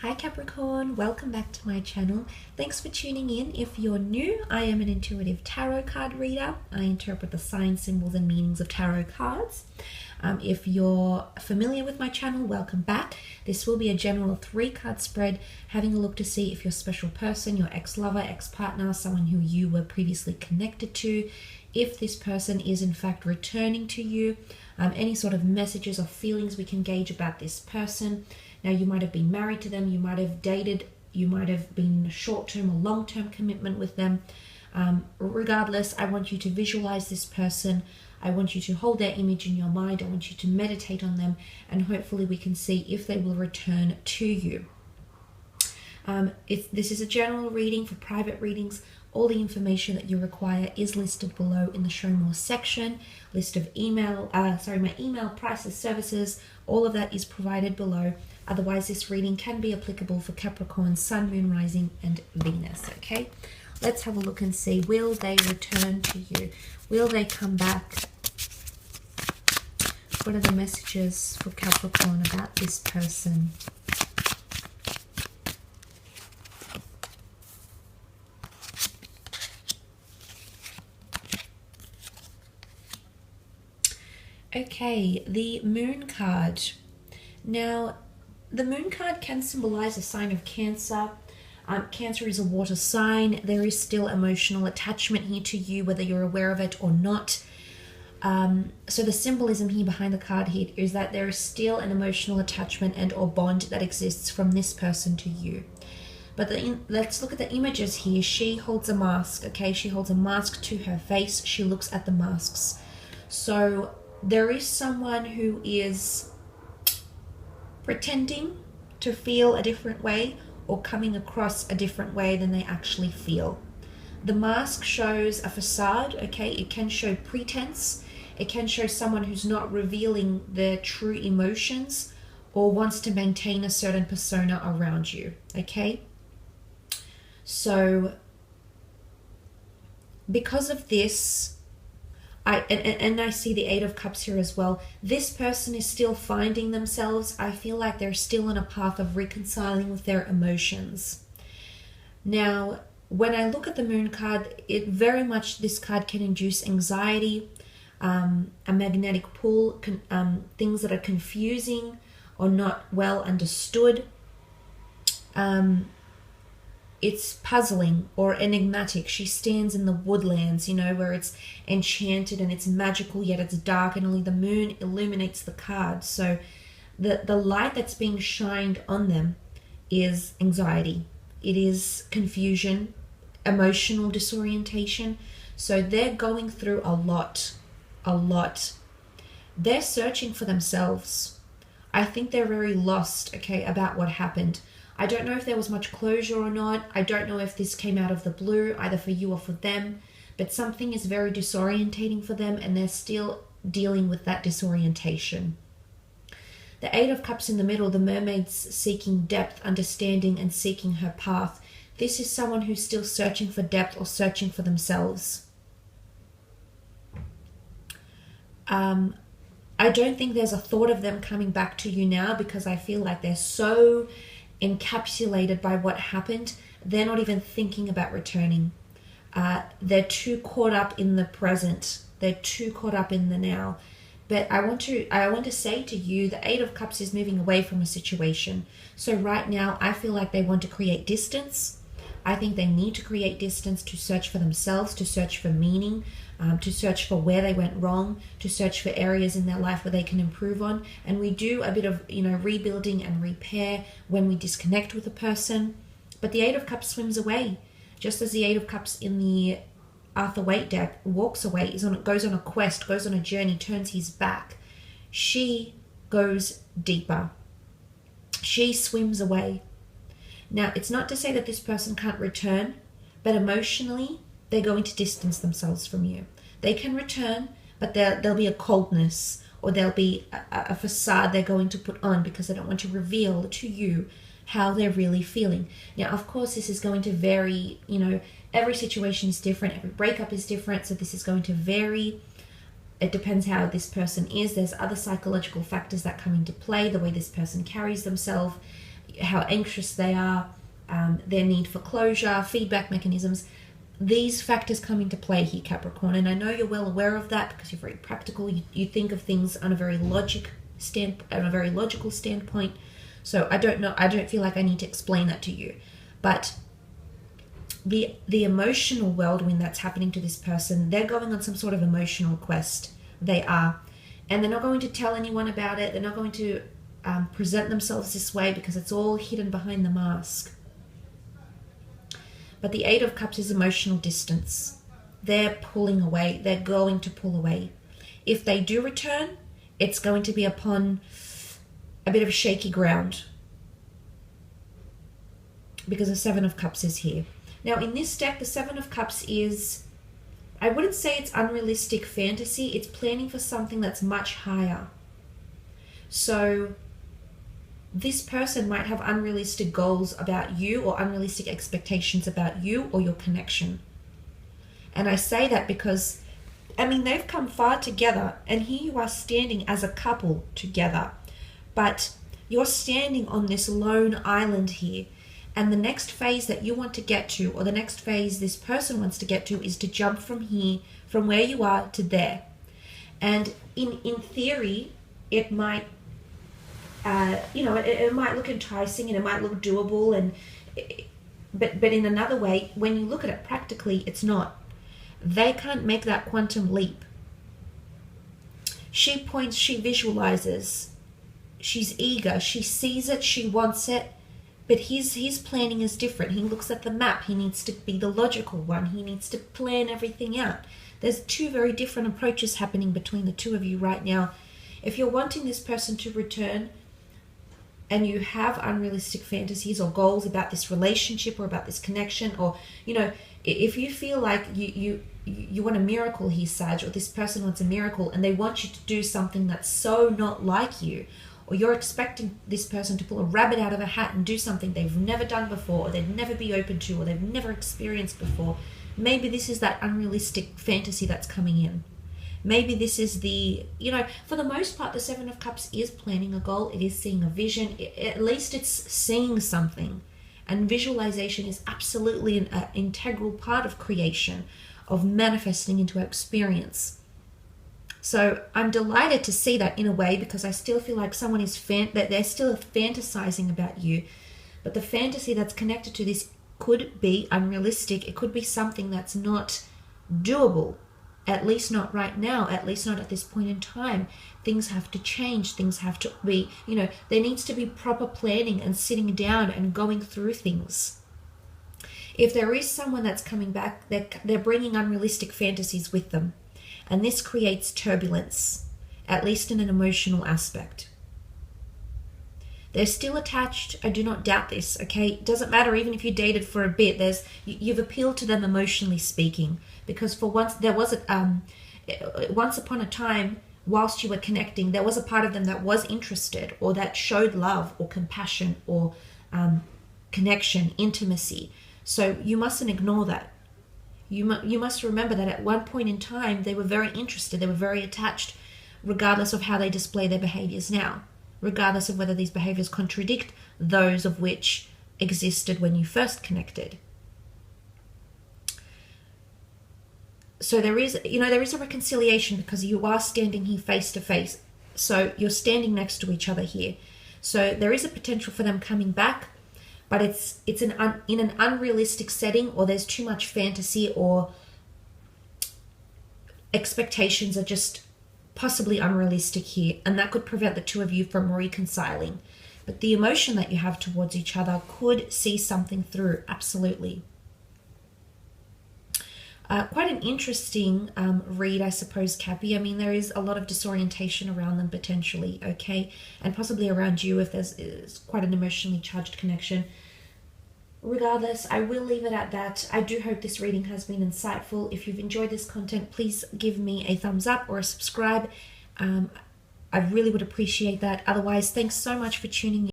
Hi Capricorn, welcome back to my channel. Thanks for tuning in. If you're new, I am an intuitive tarot card reader. I interpret the signs, symbols and meanings of tarot cards. If you're familiar with my channel, welcome back. This will be a general 3-card spread, having a look to see if your special person, your ex-lover, ex-partner, someone who you were previously connected to, if this person is in fact returning to you, any sort of messages or feelings we can gauge about this person. Now, you might have been married to them, you might have dated, you might have been in a short-term or long-term commitment with them. Regardless, I want you to visualize this person. I want you to hold their image in your mind. I want you to meditate on them, and hopefully we can see if they will return to you. This is a general reading. For private readings, all the information that you require is listed below in the Show More section. List of my email, prices, services, all of that is provided below. Otherwise, this reading can be applicable for Capricorn, Sun, Moon, Rising, and Venus, okay? Let's have a look and see, will they return to you? Will they come back? What are the messages for Capricorn about this person? Okay, the Moon card. Now, the Moon card can symbolize a sign of Cancer. Cancer is a water sign. There is still emotional attachment here to you, whether you're aware of it or not. So the symbolism here behind the card here is that there is still an emotional attachment and or bond that exists from this person to you. But let's look at the images here. She holds a mask, okay? She holds a mask to her face. She looks at the masks. So there is someone who is pretending to feel a different way or coming across a different way than they actually feel. The mask shows a facade, okay? It can show pretense. It can show someone who's not revealing their true emotions or wants to maintain a certain persona around you, okay? So because of this, I see the 8 of Cups here as well. This person is still finding themselves. I feel like they're still on a path of reconciling with their emotions. Now, when I look at the Moon card, this card can induce anxiety, a magnetic pull, things that are confusing or not well understood. It's puzzling or enigmatic. She stands in the woodlands, you know, where it's enchanted and it's magical, yet it's dark, and only the moon illuminates the card. So the light that's being shined on them is anxiety. It is confusion, emotional disorientation. So they're going through a lot. They're searching for themselves. I think they're very lost, okay, about what happened. I don't know if there was much closure or not. I don't know if this came out of the blue, either for you or for them, but something is very disorientating for them, and they're still dealing with that disorientation. The 8 of Cups in the middle, the mermaid's seeking depth, understanding, and seeking her path. This is someone who's still searching for depth or searching for themselves. I don't think there's a thought of them coming back to you now, because I feel like they're so encapsulated by what happened, they're not even thinking about returning. They're too caught up in the present. They're too caught up in the now. But I want to say to you, the 8 of Cups is moving away from a situation. So right now, I feel like they want to create distance. I think they need to create distance to search for themselves, to search for meaning, to search for where they went wrong, to search for areas in their life where they can improve on. And we do a bit of, rebuilding and repair when we disconnect with a person. But the 8 of Cups swims away, just as the 8 of Cups in the Arthur Waite deck walks away, goes on a quest, goes on a journey, turns his back. She goes deeper. She swims away. Now, it's not to say that this person can't return, but emotionally, they're going to distance themselves from you. They can return, but there'll be a coldness, or there'll be a facade they're going to put on because they don't want to reveal to you how they're really feeling. Now, of course, this is going to vary. Every situation is different. Every breakup is different. So this is going to vary. It depends how this person is. There's other psychological factors that come into play, the way this person carries themselves. how anxious they are, their need for closure, feedback mechanisms. These factors come into play here, Capricorn, and I know you're well aware of that because you're very practical. You think of things on a very logical standpoint. So I don't feel like I need to explain that to you. But the emotional whirlwind that's happening to this person, they're going on some sort of emotional quest. They are. And they're not going to tell anyone about it. They're not going to present themselves this way because it's all hidden behind the mask. But the Eight of Cups is emotional distance. They're pulling away. They're going to pull away. If they do return, it's going to be upon a bit of shaky ground, because the Seven of Cups is here. Now in this deck, the Seven of Cups is, I wouldn't say it's unrealistic fantasy. It's planning for something that's much higher. So this person might have unrealistic goals about you or unrealistic expectations about you or your connection. And I say that because, I mean, they've come far together, and here you are standing as a couple together, but you're standing on this lone island here. And the next phase that you want to get to, or the next phase this person wants to get to, is to jump from here, from where you are to there. And in theory, it might, it might look enticing and it might look doable, but in another way, when you look at it practically, it's not. They can't make that quantum leap. She points, she visualizes, she's eager, she sees it, she wants it, but his planning is different. He looks at the map. He needs to be the logical one. He needs to plan everything out. There's two very different approaches happening between the two of you right now. If you're wanting this person to return and you have unrealistic fantasies or goals about this relationship or about this connection, or, if you feel like you want a miracle here, Sag, or this person wants a miracle and they want you to do something that's so not like you, or you're expecting this person to pull a rabbit out of a hat and do something they've never done before, or they'd never be open to, or they've never experienced before, maybe this is that unrealistic fantasy that's coming in. Maybe this is the, for the most part, the Seven of Cups is planning a goal. It is seeing a vision. At least it's seeing something. And visualization is absolutely an integral part of creation, of manifesting into our experience. So I'm delighted to see that in a way, because I still feel like someone is that they're still fantasizing about you. But the fantasy that's connected to this could be unrealistic. It could be something that's not doable. At least not right now, at least not at this point in time. Things have to change. Things have to be, there needs to be proper planning and sitting down and going through things. If there is someone that's coming back, they're bringing unrealistic fantasies with them. And this creates turbulence, at least in an emotional aspect. They're still attached. I do not doubt this, okay? It doesn't matter even if you dated for a bit. You've appealed to them emotionally speaking, because for once there was once upon a time, whilst you were connecting, there was a part of them that was interested, or that showed love or compassion or connection, intimacy. So you mustn't ignore that. You must remember that at one point in time, they were very interested, they were very attached, regardless of how they display their behaviors now, regardless of whether these behaviors contradict those of which existed when you first connected. So there is a reconciliation, because you are standing here face to face. So you're standing next to each other here. So there is a potential for them coming back, but it's in an unrealistic setting, or there's too much fantasy, or expectations are just possibly unrealistic here, and that could prevent the two of you from reconciling. But the emotion that you have towards each other could see something through, absolutely. Quite an interesting read, I suppose, Cappy. I mean, there is a lot of disorientation around them potentially, okay? And possibly around you if there's quite an emotionally charged connection. Regardless, I will leave it at that. I do hope this reading has been insightful. If you've enjoyed this content, please give me a thumbs up or a subscribe. I really would appreciate that. Otherwise, thanks so much for tuning in.